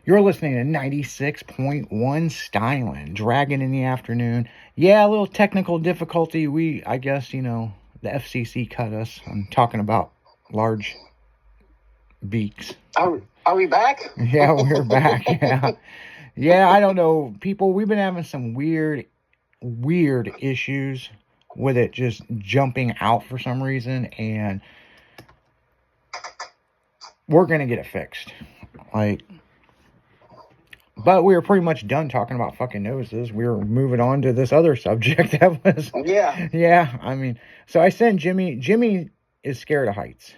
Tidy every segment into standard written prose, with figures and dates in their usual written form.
You're listening to 96.1 Styling, Dragon in the Afternoon. Yeah, a little technical difficulty. I guess, the FCC cut us. I'm talking about large beaks. Are we back? Yeah, we're back. Yeah, I don't know. People, we've been having some weird issues with it just jumping out for some reason, and we're going to get it fixed. But we were pretty much done talking about fucking noses. We were moving on to this other subject that was... Yeah. Yeah, I mean... So I sent Jimmy... Jimmy is scared of heights.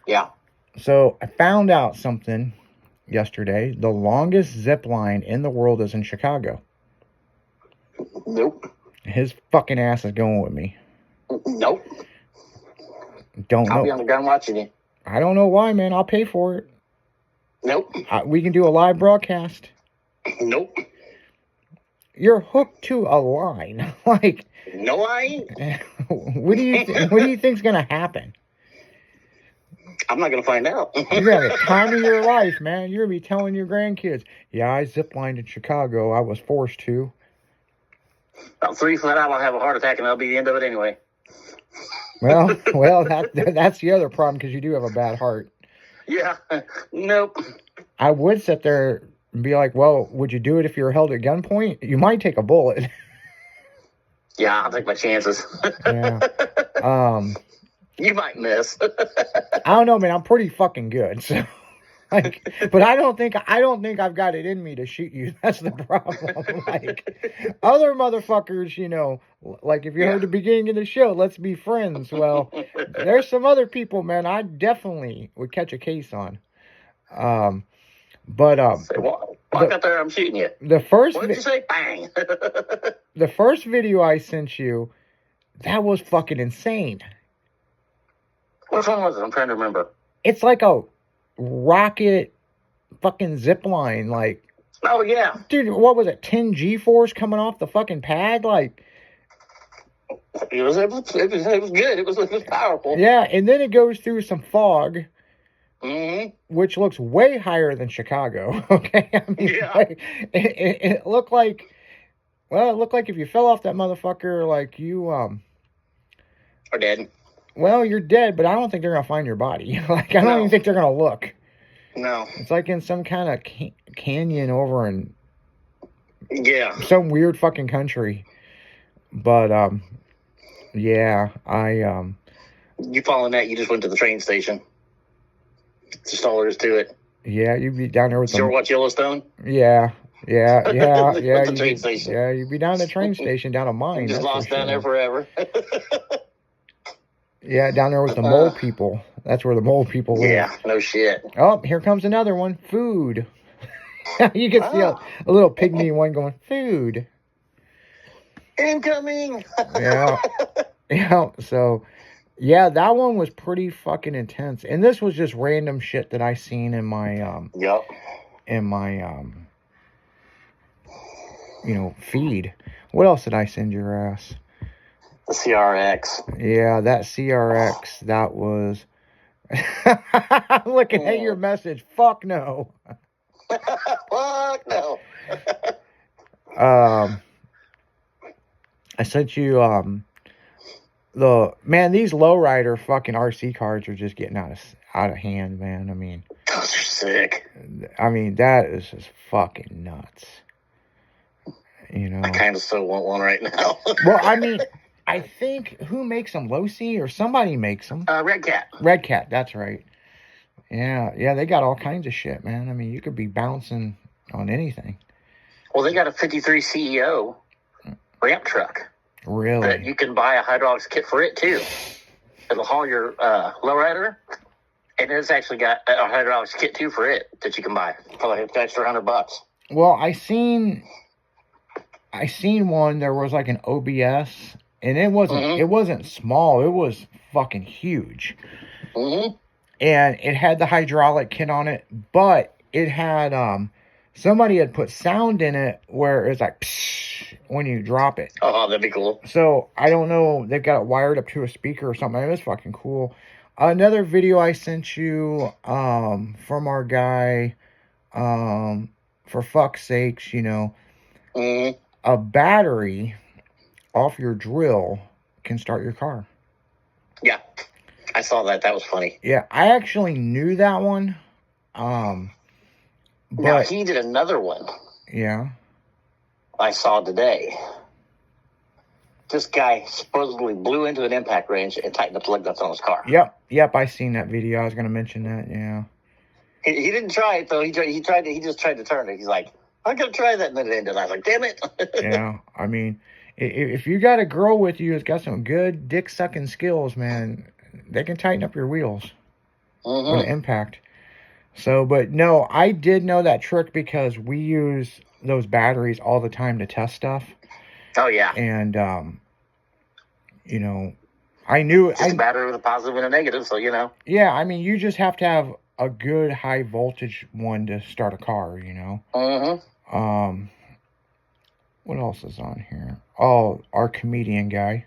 Yeah. So I found out something yesterday. The longest zip line in the world is in Chicago. Nope. His fucking ass is going with me. Nope. Don't know. I'll be on the gun watching you. I don't know why, man. I'll pay for it. Nope. We can do a live broadcast. Nope. You're hooked to a line. No, I ain't. What do you think's gonna happen? I'm not gonna find out. You're gonna have the time of your life, man. You're gonna be telling your grandkids, "Yeah, I ziplined in Chicago. I was forced to." About 3 foot out, I'll have a heart attack, and that'll be the end of it anyway. Well, that's the other problem, because you do have a bad heart. Yeah. Nope. I would sit there and be like, "Well, would you do it if you were held at gunpoint? You might take a bullet." Yeah, I'll take my chances. Yeah. You might miss. I don't know, man. I'm pretty fucking good. So, but I don't think I've got it in me to shoot you. That's the problem. Other motherfuckers, if you heard the beginning of the show, let's be friends. Well, there's some other people, man, I definitely would catch a case on. Say, walk out there, I'm shooting you. What did you say? Bang. The first video I sent you, that was fucking insane. Which one was it? I'm trying to remember. It's like a rocket fucking zip line, Oh, yeah. Dude, what was it? 10 G-force coming off the fucking pad? It was good. It was powerful. Yeah, and then it goes through some fog. Mm-hmm. Which looks way higher than Chicago. Okay, I mean, yeah. It looked like, if you fell off that motherfucker, you are dead. Well, you're dead, but I don't think they're gonna find your body. I don't even think they're gonna look. No. It's like in some kind of canyon over in some weird fucking country. But yeah, You following that? You just went to the train station. That's just all there is to it. Yeah, you'd be down there with them. Watch Yellowstone? Yeah. The train station. Yeah, you'd be down at the train station, down a mine. Just lost down there forever. Yeah, down there with the mole people. That's where the mole people live. Yeah, no shit. Oh, here comes another one. Food. You can see a little pygmy one going, food. Incoming. Yeah. So... Yeah, that one was pretty fucking intense. And this was just random shit that I seen in my feed. What else did I send your ass? The CRX. Yeah, that CRX, that was... I'm looking at your message. Fuck no. Fuck no. I sent you, these lowrider fucking RC cars are just getting out of hand, man. I mean... Those are sick. I mean, that is just fucking nuts. I kind of still want one right now. Well, I mean... I think, who makes them? Losi or somebody makes them? Red Cat. Red Cat, that's right. Yeah, they got all kinds of shit, man. I mean, you could be bouncing on anything. Well, they got a 53 CEO ramp truck. Really? That you can buy a hydraulics kit for it, too. It'll haul your lowrider, and it's actually got a hydraulics kit, too, for it that you can buy for like an extra $100. Well, I seen one, there was like an OBS... And it wasn't small. It was fucking huge. Mm-hmm. And it had the hydraulic kit on it, but it had somebody had put sound in it where it was like psh, when you drop it. Oh, that'd be cool. So I don't know. They've got it wired up to a speaker or something. It was fucking cool. Another video I sent you from our guy For fuck's sakes, you know, Mm-hmm. a battery off your drill can start your car. Yeah, I saw that. That was funny. Yeah, I actually knew that one. Now But he did another one yeah, I saw today. This guy supposedly blew into an impact range and tightened up the lug nuts on his car. yep, I seen that video. I was gonna mention that. Yeah, He didn't try it though. He tried to. He just tried to turn it. He's like, I'm gonna try that, and then it ended. I was like, damn it. yeah. I mean, if you got a girl with you that's got some good dick sucking skills, man, they can tighten up your wheels with an impact. So, but no, I did know that trick because we use those batteries all the time to test stuff. Oh yeah. And you know, I knew Just a battery with a positive and a negative, so you know. Yeah, I mean, you just have to have a good high voltage one to start a car, you know. What else is on here? Oh, our comedian guy.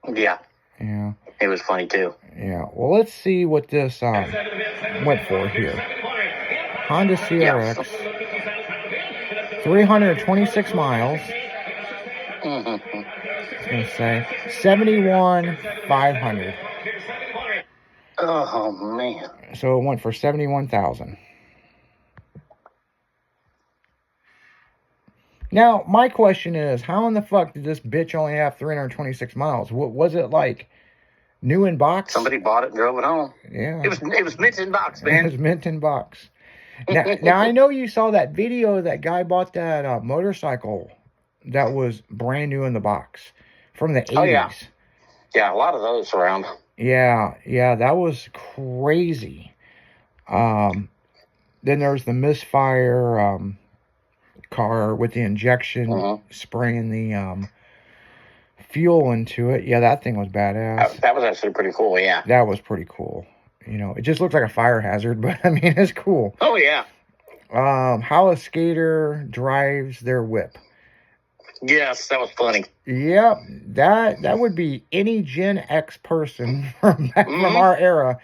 Yeah. Yeah. It was funny too. Yeah. Well, let's see what this went for here. Honda CRX, 326 miles. It's gonna say 71,500. Oh man. So it went for 71,000. Now, my question is, how in the fuck did this bitch only have 326 miles? What was it like? New in box? Somebody bought it and drove it home. Yeah. It was mint in box, man. It was mint in box. Now I know you saw that video. That guy bought that motorcycle that was brand new in the box from the 80s. Oh, yeah. Yeah, a lot of those around. Yeah, that was crazy. Then there's the misfire car with the injection spraying the fuel into it. Yeah, that thing was badass. That was actually pretty cool, yeah. That was pretty cool. You know, it just looks like a fire hazard, but I mean, it's cool. Oh, yeah. How a skater drives their whip. Yes, that was funny. Yep, that would be any Gen X person from our era.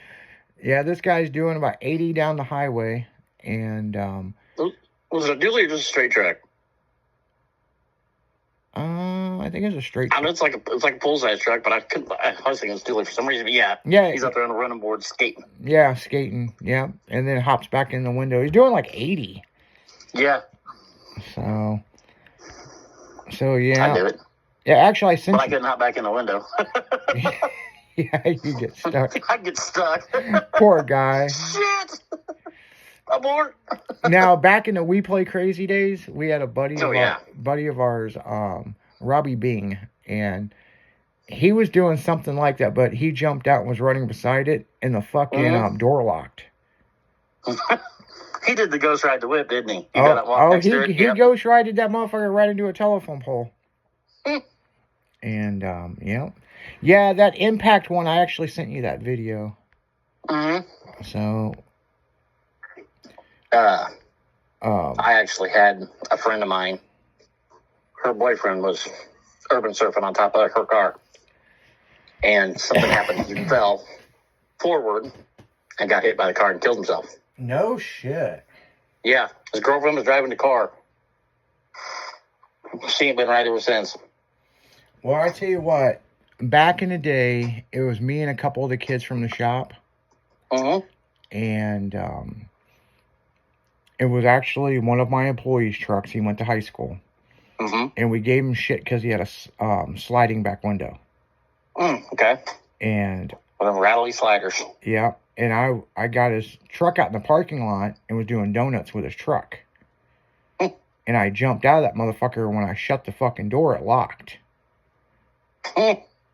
Yeah, this guy's doing about 80 down the highway, and was it a dually or just a straight track? I think it's a straight track. I know it's like a full size truck, but I was thinking it's dually for some reason. But yeah, he's out there on the running board skating. Yeah, skating. Yeah, and then hops back in the window. He's doing like 80. Yeah. So yeah. I do it. Yeah, actually, I sent. But I couldn't hop back in the window. Yeah, you get stuck. I get stuck. Poor guy. Shit. Abort. Now, back in the We Play Crazy days, we had a buddy of ours, Robbie Bing, and he was doing something like that, but he jumped out and was running beside it, and the fucking door locked. He did the ghost ride the whip, didn't he? He ghost rided that motherfucker right into a telephone pole. And yeah, that impact one, I actually sent you that video. So I actually had a friend of mine. Her boyfriend was urban surfing on top of her car, and something happened. He fell forward and got hit by the car and killed himself. No shit. Yeah, his girlfriend was driving the car. She ain't been right ever since. Well, I tell you what, back in the day, it was me and a couple of the kids from the shop. And it was actually one of my employees' trucks. He went to high school. And we gave him shit because he had a sliding back window. Okay. And one of them rattly sliders. Yeah. And I got his truck out in the parking lot and was doing donuts with his truck. And I jumped out of that motherfucker. When I shut the fucking door, it locked.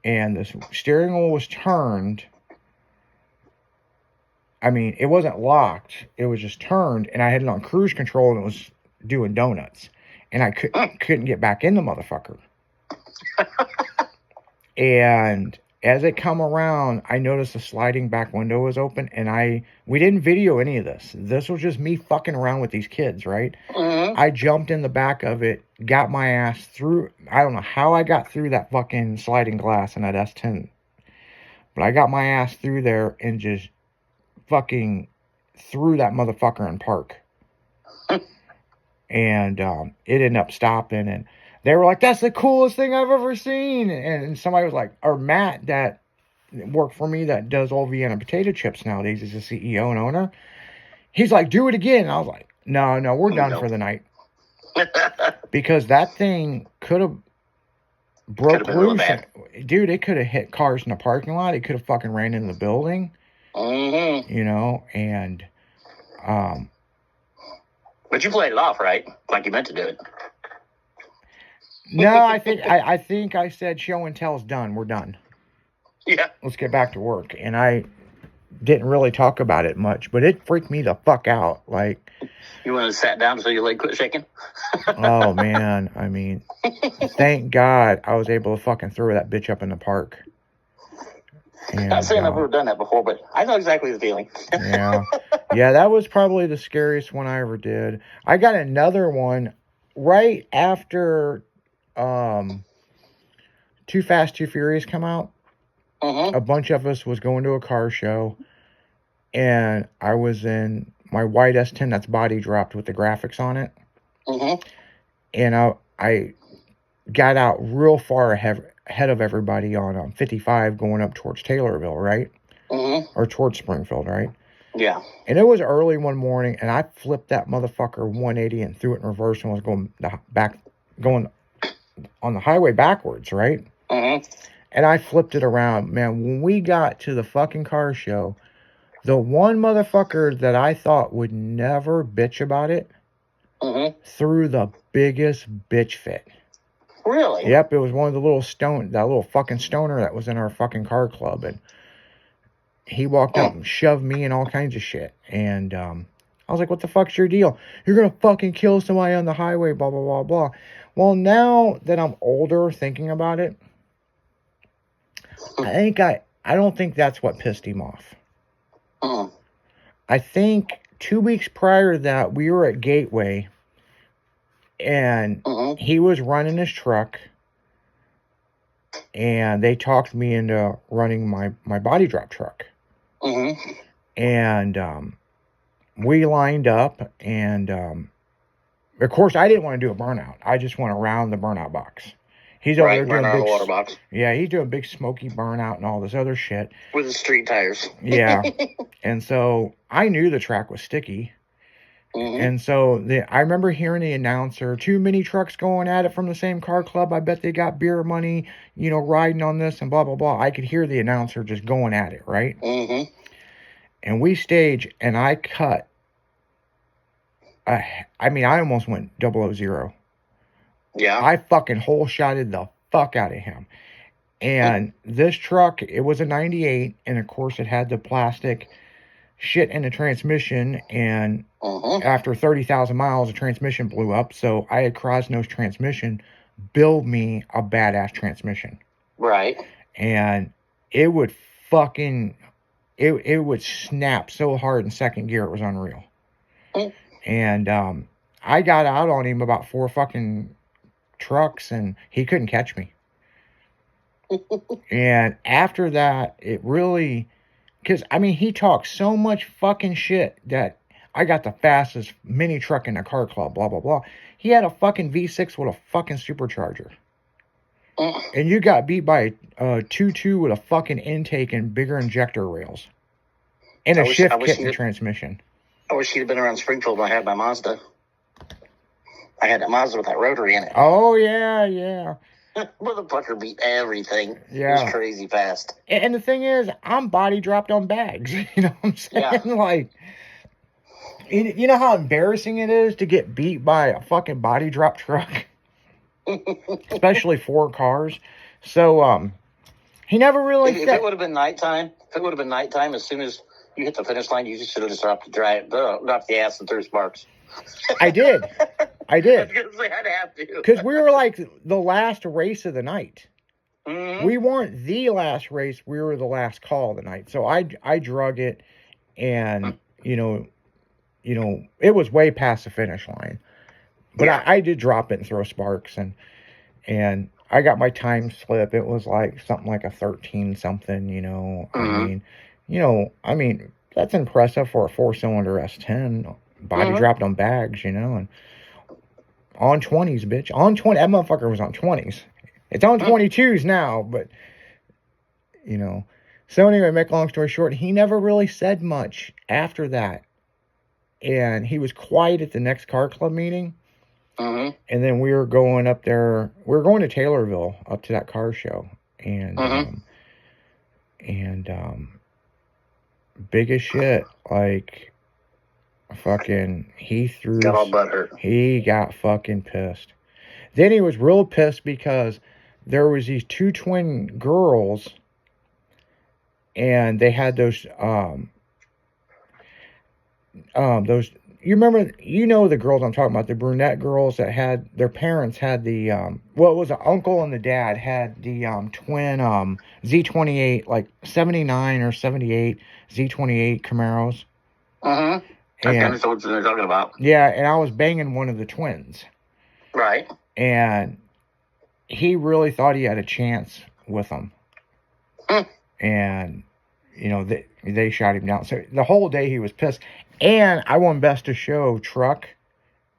And the steering wheel was turned. I mean, it wasn't locked. It was just turned. And I had it on cruise control and it was doing donuts. And I couldn't get back in the motherfucker. And as it come around, I noticed the sliding back window was open, and we didn't video any of this. This was just me fucking around with these kids, right? I jumped in the back of it, got my ass through. I don't know how I got through that fucking sliding glass in that S10, but I got my ass through there and just fucking threw that motherfucker in park. And it ended up stopping, and they were like, "That's the coolest thing I've ever seen." And somebody was like, or Matt that worked for me that does all Vienna potato chips nowadays, is the CEO and owner. He's like, "Do it again." And I was like, no, we're done for the night. Because that thing could have broke loose. Really, dude, it could have hit cars in the parking lot. It could have fucking ran into the building. Mm-hmm. You know, and but you played it off, right? Like you meant to do it. No, I think I said show and tell's done. We're done. Yeah. Let's get back to work. And I didn't really talk about it much, but it freaked me the fuck out. Like, you want to sat down so your leg quit shaking? Oh man, I mean, thank God I was able to fucking throw that bitch up in the park. And, not saying I've ever done that before, but I know exactly the feeling. Yeah, that was probably the scariest one I ever did. I got another one right after Too Fast, Too Furious come out. Mm-hmm. A bunch of us was going to a car show, and I was in my white S10 that's body dropped with the graphics on it. Mm-hmm. And I got out real far ahead of everybody on 55 going up towards Taylorville, right? Mm-hmm. Or towards Springfield, right? Yeah. And it was early one morning, and I flipped that motherfucker 180 and threw it in reverse and was going on the highway backwards, right? Mm-hmm. And I flipped it around. Man, when we got to the fucking car show, the one motherfucker that I thought would never bitch about it threw the biggest bitch fit. Really? Yep, it was one of the that little fucking stoner that was in our fucking car club. And he walked up and shoved me and all kinds of shit. And I was like, what the fuck's your deal? You're going to fucking kill somebody on the highway, blah, blah, blah, blah. Well, now that I'm older thinking about it, I don't think that's what pissed him off. I think 2 weeks prior to that, we were at Gateway, and he was running his truck, and they talked me into running my body drop truck. And we lined up, and of course, I didn't want to do a burnout. I just went around the burnout box. He's over there doing big water box. Yeah, he's doing big smoky burnout and all this other shit with the street tires. Yeah, and so I knew the track was sticky, and so I remember hearing the announcer, 2 mini trucks going at it from the same car club. I bet they got beer money, riding on this and blah blah blah. I could hear the announcer just going at it, right? And we stage, and I cut. I almost went 000. Yeah. I fucking hole shotted the fuck out of him. And this truck, it was a 98, and of course it had the plastic shit in the transmission, and after 30,000 miles, the transmission blew up, so I had Krosno's transmission build me a badass transmission. Right. And it would fucking, it would snap so hard in second gear, it was unreal. And I got out on him about 4 fucking trucks, and he couldn't catch me. And after that, it really, because he talked so much fucking shit that I got the fastest mini truck in the car club, blah blah blah. He had a fucking V6 with a fucking supercharger, and you got beat by a 2.2 with a fucking intake and bigger injector rails, and a shift kit in the transmission. I wish he'd been around Springfield when I had my Mazda. I had a Mazda with that rotary in it. Oh, yeah. Motherfucker beat everything. Yeah. It was crazy fast. And the thing is, I'm body dropped on bags. You know what I'm saying? Yeah. Like, you know how embarrassing it is to get beat by a fucking body drop truck? Especially 4 cars. So, he never really If it would have been nighttime, as soon as you hit the finish line, you just should have just dropped the ass and threw sparks. I did. I was gonna say I'd have to. Because we were like the last race of the night. We weren't the last race. We were the last call of the night. So I drug it, and it was way past the finish line. But yeah. I did drop it and throw sparks, and I got my time slip. It was like something like a 13 something. I mean, that's impressive for a 4-cylinder S10. body dropped on bags, you know, and on 20s, bitch. On 20, that motherfucker was on 20s. It's on 22s now, but, you know. So anyway, make a long story short, he never really said much after that. And he was quiet at the next car club meeting. And then we were going up there. We were going to Taylorville up to that car show. And, big as shit. Like, fucking, got all butthurt. He got fucking pissed. Then he was real pissed because there was these two twin girls. And they had those, you remember, you know the girls I'm talking about, the brunette girls that had, their parents had the, well, it was an uncle and the dad had the twin Z28, like 79 or 78 Z28 Camaros. I kind of know what they're talking about. Yeah, and I was banging one of the twins. Right. And he really thought he had a chance with them. And, you know, they shot him down. So the whole day he was pissed. And I won Best of Show truck.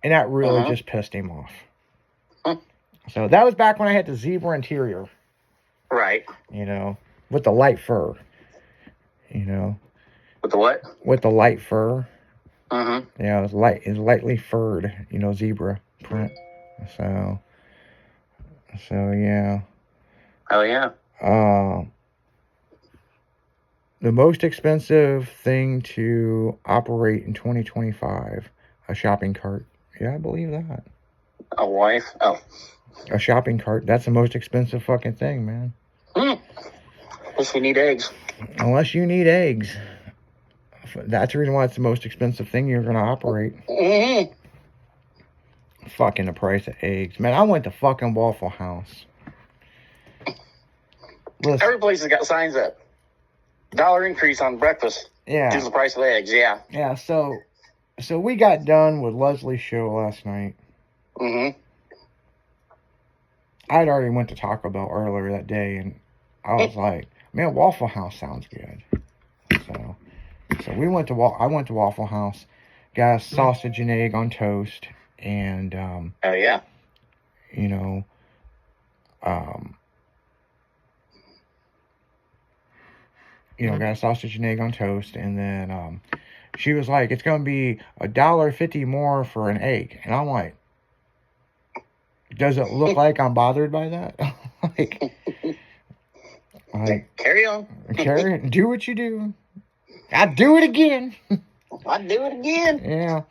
And that really just pissed him off. So that was back when I had the zebra interior. Right. You know, with the light fur. You know. With the what? With the light fur. Yeah, it was lightly furred, you know, zebra print. So yeah. Oh yeah. The most expensive thing to operate in 2025, a shopping cart. Yeah, I believe that. A wife? Oh. A shopping cart. That's the most expensive fucking thing, man. Unless you need eggs. Unless you need eggs. That's the reason why it's the most expensive thing you're going to operate. Fucking the price of eggs. Man, I went to fucking Waffle House. Listen. Every place has got signs up. $1 increase on breakfast. Yeah. Just the price of eggs, yeah. Yeah, so we got done with Leslie's show last night. I'd already went to Taco Bell earlier that day, and I was like, man, Waffle House sounds good. So we went to I went to Waffle House, got a sausage and egg on toast, and oh yeah, you know, got a sausage and egg on toast, and then she was like, it's gonna be $1.50 more for an egg, and I'm like, does it look like I'm bothered by that? like carry on, do what you do. I'd do it again. I'd do it again. Yeah.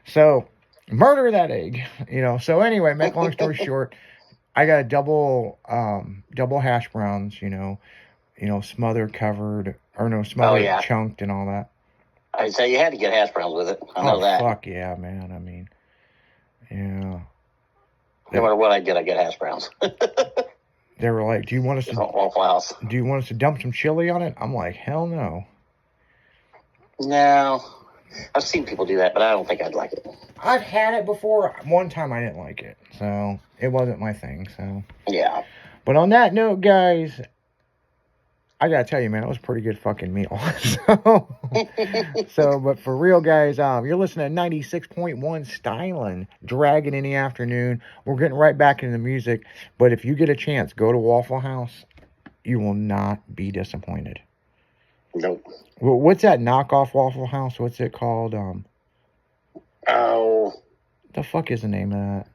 So, murder that egg. You know. So anyway, make long story short, I got double hash browns. You know, smothered, covered, or no, smothered, chunked, and all that. I'd say you had to get hash browns with it. I know that. Fuck yeah, man. I mean, yeah. No matter what I get hash browns. They were like, "Do you want us to Waffle House? Do you want us to dump some chili on it?" I'm like, "Hell no." No, I've seen people do that, but I don't think I'd like it. I've had it before. One time I didn't like it, so it wasn't my thing. So yeah. But on that note, guys, I gotta tell you, man, it was a pretty good fucking meal. But for real, guys, you're listening to 96.1 Stylin', Dragon in the Afternoon. We're getting right back into the music, but if you get a chance, go to Waffle House. You will not be disappointed. Nope. Well, what's that knockoff Waffle House? What's it called? Oh. The fuck is the name of that?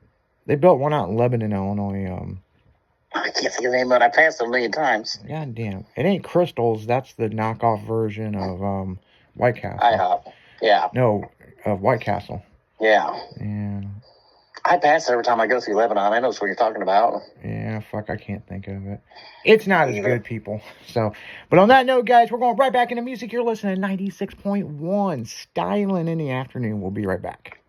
They built one out in Lebanon, Illinois. I can't think of the name of it. I passed it a million times. God damn. It ain't Crystals. That's the knockoff version of White Castle. IHOP. Yeah. No, of White Castle. Yeah. Yeah. I pass it every time I go through Lebanon. I know what you're talking about. Yeah, fuck, I can't think of it. It's not as good, people. So, but on that note, guys, we're going right back into music. You're listening to 96.1 Stylin' in the Afternoon. We'll be right back.